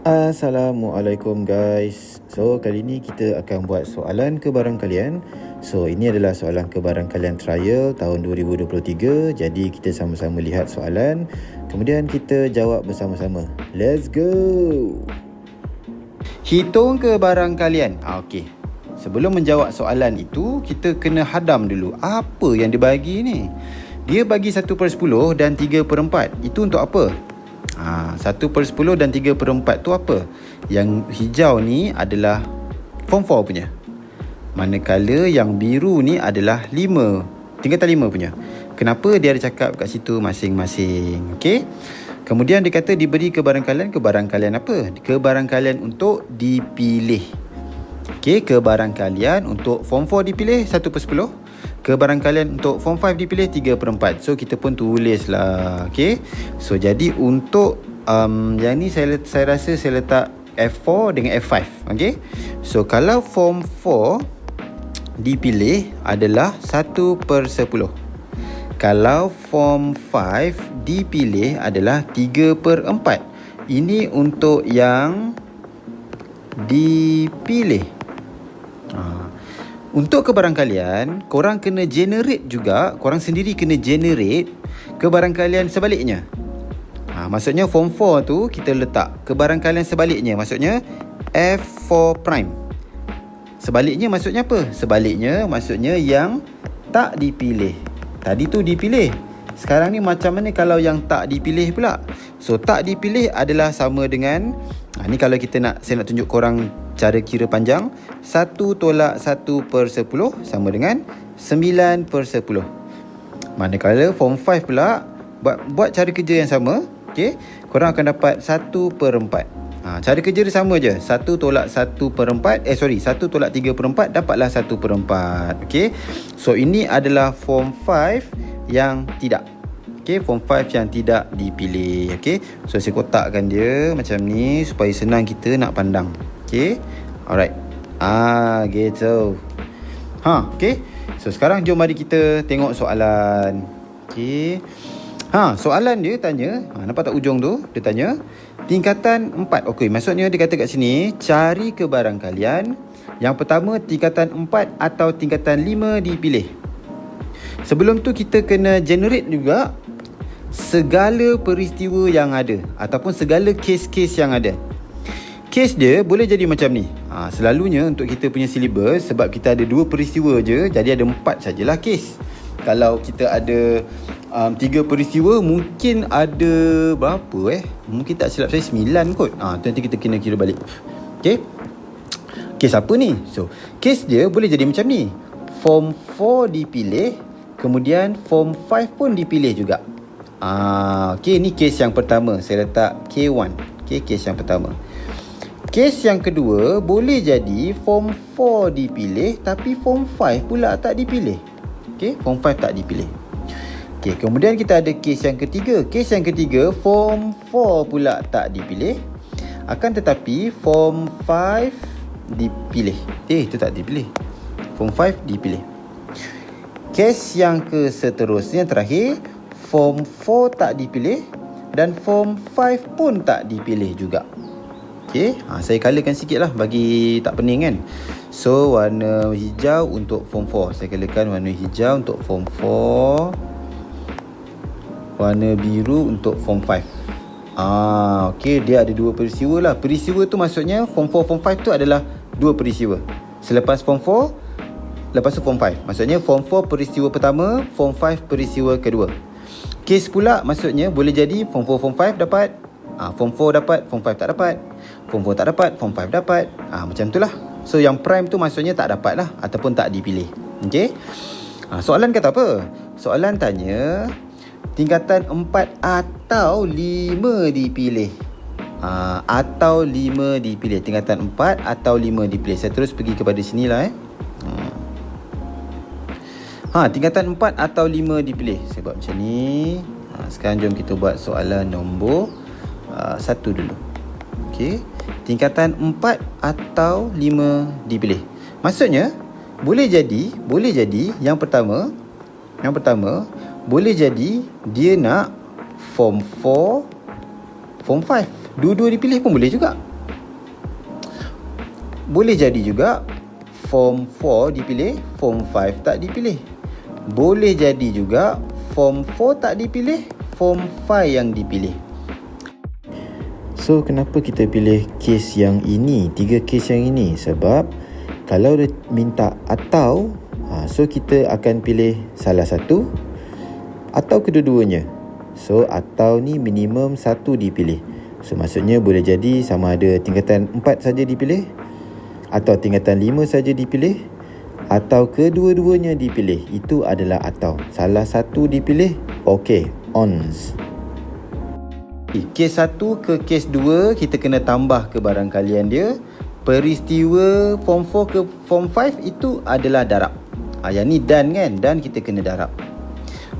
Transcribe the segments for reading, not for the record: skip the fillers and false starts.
Assalamualaikum guys. So kali ni kita akan buat soalan kebaran kalian. So ini adalah soalan kebaran kalian trial tahun 2023. Jadi kita sama-sama lihat soalan, kemudian kita jawab bersama-sama. Let's go. Hitung kebaran kalian. Okey. Sebelum menjawab soalan itu, kita kena hadam dulu apa yang dia bagi ni. Dia bagi 1/10 dan 3/4. Itu untuk apa? 1/10 dan 3/4 tu apa? Yang hijau ni adalah form 4 punya. Manakala yang biru ni adalah 5, tingkatan 5 punya. Kenapa dia ada cakap kat situ masing-masing? Okey. Kemudian dia kata diberi kebaran kalian apa? Kebaran kalian untuk dipilih. Okey, kebaran kalian untuk form 4 dipilih 1/10. Kebaran kalian untuk form 5 dipilih 3/4. So kita pun tulis lah. Okay. So jadi untuk yang ni saya rasa saya letak F4 dengan F5. Okay. So kalau form 4 dipilih adalah 1/10. Kalau form 5 dipilih adalah 3/4. Ini untuk yang dipilih. Untuk kebaran kalian, korang kena generate juga. Korang sendiri kena generate kebaran kalian sebaliknya. Maksudnya form 4 tu kita letak kebaran kalian sebaliknya. Maksudnya F4 prime. Sebaliknya maksudnya apa? Sebaliknya maksudnya yang tak dipilih. Tadi tu dipilih. Sekarang ni macam mana kalau yang tak dipilih pula? So tak dipilih adalah sama dengan ni kalau saya nak tunjuk korang cara kira panjang. 1 tolak 1/10 sama dengan 9/10. Manakala form 5 pula buat cara kerja yang sama. Okay, korang akan dapat 1/4. Cara kerja dia sama je. 1 tolak 1/4 1 tolak 3/4 dapatlah 1/4. Okay, so ini adalah form 5 yang tidak. Okay, form 5 yang tidak dipilih. Okay, so saya kotakkan dia macam ni supaya senang kita nak pandang. Okay, alright. Gitu. Okay, so sekarang jom mari kita tengok soalan. Okay, soalan dia tanya, nampak tak ujung tu? Dia tanya tingkatan 4. Okay, maksudnya dia kata kat sini cari kebaran kalian. Yang pertama tingkatan 4 atau tingkatan 5 dipilih. Sebelum tu kita kena generate juga segala peristiwa yang ada ataupun segala kes-kes yang ada. Kes dia boleh jadi macam ni. Selalunya untuk kita punya silibus, sebab kita ada 2 peristiwa je, jadi ada 4 sajalah kes. Kalau kita ada 3 peristiwa, mungkin ada berapa mungkin tak silap saya 9 kot. Nanti kita kena kira balik. Okay, kes apa ni? So kes dia boleh jadi macam ni. Form 4 dipilih, kemudian form 5 pun dipilih juga. Okay, ni kes yang pertama. Saya letak K1. Okay, kes yang pertama. Kes yang kedua boleh jadi form 4 dipilih tapi form 5 pula tak dipilih. Okay, form 5 tak dipilih. Okay, kemudian kita ada kes yang ketiga. Kes yang ketiga form 4 pula tak dipilih, akan tetapi form 5 dipilih. Itu tak dipilih. Form 5 dipilih. Kes yang seterusnya terakhir, form 4 tak dipilih dan form 5 pun tak dipilih juga. Okay, saya colourkan sikit lah bagi tak pening kan. So warna hijau untuk form 4. Saya colourkan warna hijau untuk form 4, warna biru untuk form 5. Okay, dia ada 2 peristiwa lah. Peristiwa tu maksudnya form 4, form 5 tu adalah 2 peristiwa. Selepas form 4, lepas tu form 5. Maksudnya form 4 peristiwa pertama, form 5 peristiwa kedua. Kes pula maksudnya boleh jadi form 4, form 5 dapat, form 4 dapat, form 5 tak dapat, form 4 tak dapat, form 5 dapat. Macam tu lah. So yang prime tu maksudnya tak dapat lah ataupun tak dipilih. Okay, soalan kata apa? Soalan tanya tingkatan 4 atau 5 dipilih. Atau 5 dipilih. Tingkatan 4 atau 5 dipilih. Saya terus pergi kepada sini lah tingkatan 4 atau 5 dipilih. Saya buat macam ni. Sekarang jom kita buat soalan nombor 1 dulu. Okey, tingkatan 4 atau 5 dipilih. Maksudnya boleh jadi yang pertama boleh jadi dia nak form 4, form 5. Dua-dua dipilih pun boleh juga. Boleh jadi juga Form 4 dipilih, Form 5 tak dipilih. Boleh jadi juga Form 4 tak dipilih, Form 5 yang dipilih. So, kenapa kita pilih kes yang ini, 3 kes yang ini? Sebab kalau dia minta atau, so kita akan pilih salah satu atau kedua-duanya. So, atau ni minimum 1 dipilih. So, maksudnya boleh jadi sama ada tingkatan 4 saja dipilih, atau tingkatan 5 saja dipilih, atau kedua-duanya dipilih. Itu adalah atau. Salah satu dipilih, okey, ons. Kes 1 ke kes 2 kita kena tambah kebarangkalian dia. Peristiwa Form 4 ke Form 5 itu adalah darab. Yang ni dan kan, dan kita kena darab.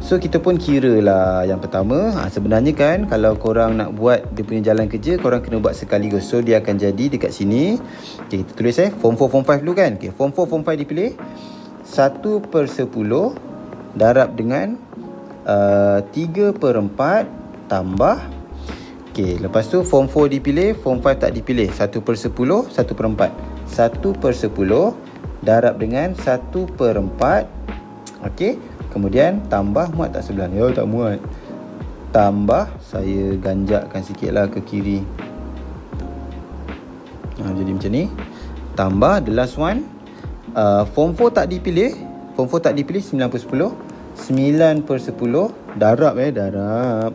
So kita pun kira lah yang pertama. Sebenarnya kan kalau korang nak buat dia punya jalan kerja, korang kena buat sekaligus. So dia akan jadi dekat sini. Okay, kita tulis Form 4, Form 5 dulu kan. Okay, Form 4, Form 5 dipilih. 1/10 darab dengan 3/4 tambah. Okay, lepas tu Form 4 dipilih, Form 5 tak dipilih. 1/10, 1/4. 1/10 darab dengan 1/4. Okay, kemudian tambah, muat tak sebelah ni? Oh, tak muat. Tambah, saya ganjakkan sikit lah ke kiri. Jadi macam ni. Tambah, the last one. Form 4 tak dipilih. Form 4 tak dipilih, 9/10. 9/10 darab darab.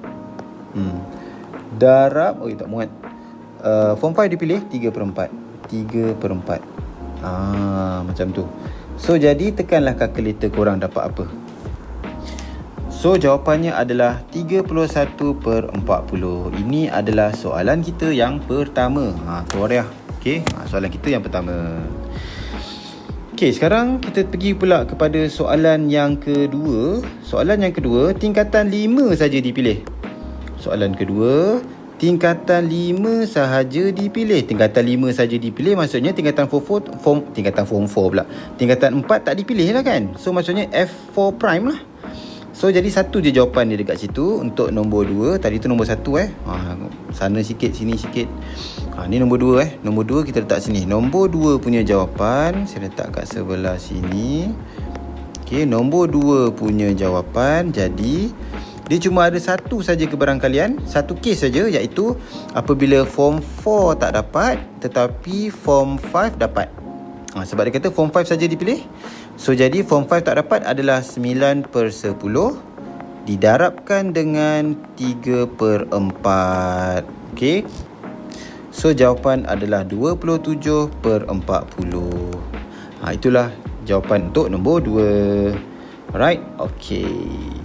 Darab, tak muat. Form 5 dipilih, 3/4. 3/4. Macam tu. So, jadi tekanlah kalkulator korang dapat apa. So, jawapannya adalah 31/40. Ini adalah soalan kita yang pertama. Keluar dah. Okay, soalan kita yang pertama. Okay, sekarang kita pergi pula kepada soalan yang kedua. Soalan yang kedua, tingkatan 5 saja dipilih. Soalan kedua, tingkatan 5 sahaja dipilih. Tingkatan 5 saja dipilih maksudnya tingkatan Form 4 pula. Tingkatan 4 tak dipilih lah kan. So maksudnya F4 prime lah. So jadi satu je jawapan dia dekat situ. Untuk nombor 2, tadi tu nombor 1 sana sikit, sini sikit. Ni nombor 2 Nombor 2 kita letak sini. Nombor 2 punya jawapan saya letak kat sebelah sini. Okay, nombor 2 punya jawapan jadi dia cuma ada satu saja kebarangkalian, satu kes saja, iaitu apabila Form 4 tak dapat tetapi Form 5 dapat. Sebab dia kata Form 5 saja dipilih. So jadi Form 5 tak dapat adalah 9/10 didarabkan dengan 3/4. Okey. So jawapan adalah 27/40. Itulah jawapan untuk nombor 2. Alright, okey.